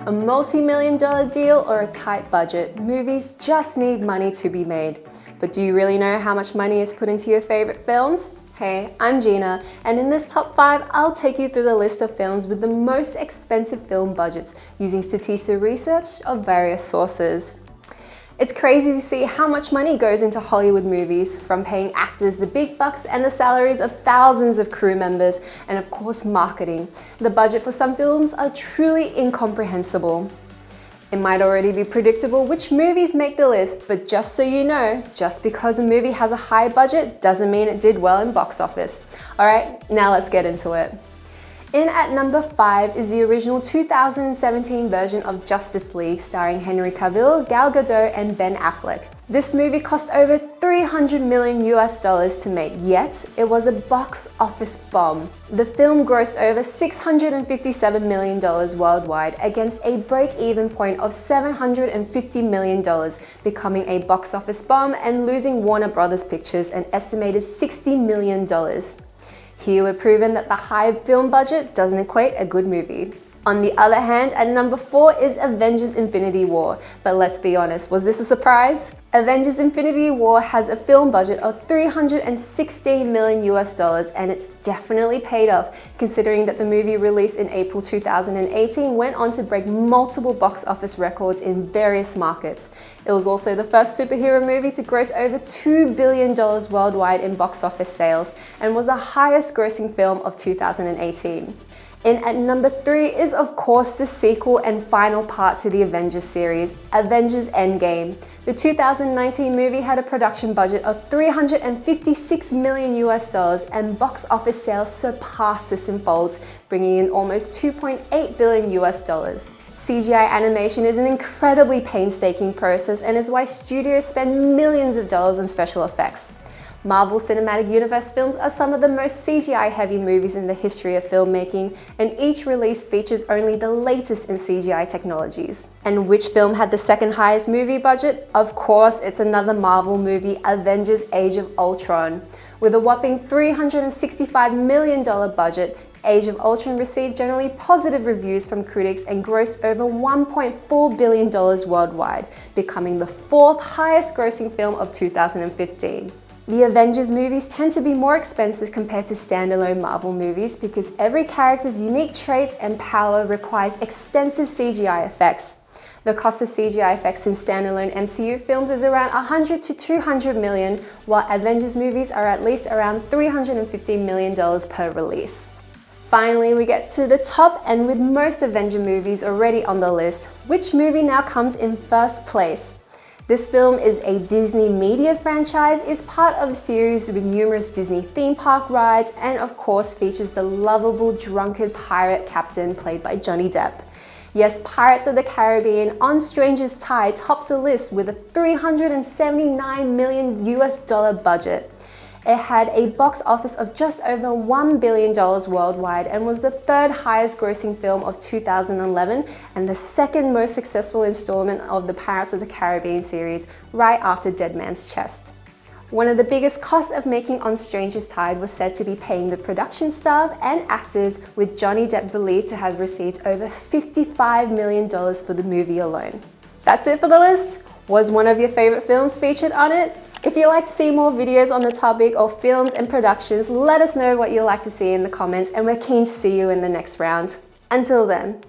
A multi-million dollar deal or a tight budget, movies just need money to be made. But do you really know how much money is put into your favorite films? Hey, I'm Jina, and in this top 5, I'll take you through the list of films with the most expensive film budgets using Statista Research of various sources. It's crazy to see how much money goes into Hollywood movies, from paying actors the big bucks and the salaries of thousands of crew members, and of course marketing. The budget for some films are truly incomprehensible. It might already be predictable which movies make the list, but just so you know, just because a movie has a high budget doesn't mean it did well in box office. Alright, now let's get into it. In at number 5 is the original 2017 version of Justice League starring Henry Cavill, Gal Gadot and Ben Affleck. This movie cost over $300 million to make, yet it was a box office bomb. The film grossed over $657 million worldwide against a break-even point of $750 million, becoming a box office bomb and losing Warner Brothers Pictures an estimated $60 million. Here we're proven that the high film budget doesn't equate a good movie. On the other hand, at number 4 is Avengers Infinity War. But let's be honest, was this a surprise? Avengers Infinity War has a film budget of $316 million, and it's definitely paid off, considering that the movie released in April 2018 went on to break multiple box office records in various markets. It was also the first superhero movie to gross over $2 billion worldwide in box office sales, and was the highest grossing film of 2018. In at number 3 is of course the sequel and final part to the Avengers series, Avengers Endgame. The 2019 movie had a production budget of $356 million, and box office sales surpassed this in folds, bringing in almost $2.8 billion. CGI animation is an incredibly painstaking process and is why studios spend millions of dollars on special effects. Marvel Cinematic Universe films are some of the most CGI-heavy movies in the history of filmmaking, and each release features only the latest in CGI technologies. And which film had the second highest movie budget? Of course, it's another Marvel movie, Avengers Age of Ultron. With a whopping $365 million budget, Age of Ultron received generally positive reviews from critics and grossed over $1.4 billion worldwide, becoming the 4th highest grossing film of 2015. The Avengers movies tend to be more expensive compared to standalone Marvel movies because every character's unique traits and power requires extensive CGI effects. The cost of CGI effects in standalone MCU films is around $100 to $200 million, while Avengers movies are at least around $350 million per release. Finally, we get to the top, and with most Avenger movies already on the list, which movie now comes in first place? This film is a Disney media franchise, is part of a series with numerous Disney theme park rides, and of course features the lovable drunken pirate captain played by Johnny Depp. Yes, Pirates of the Caribbean on Stranger's Tide tops the list with a $379 million budget. It had a box office of just over $1 billion worldwide and was the 3rd highest grossing film of 2011 and the 2nd most successful installment of the Pirates of the Caribbean series, right after Dead Man's Chest. One of the biggest costs of making On Stranger's Tide was said to be paying the production staff and actors, with Johnny Depp believed to have received over $55 million for the movie alone. That's it for the list. Was one of your favorite films featured on it? If you'd like to see more videos on the topic of films and productions, let us know what you'd like to see in the comments, and we're keen to see you in the next round. Until then.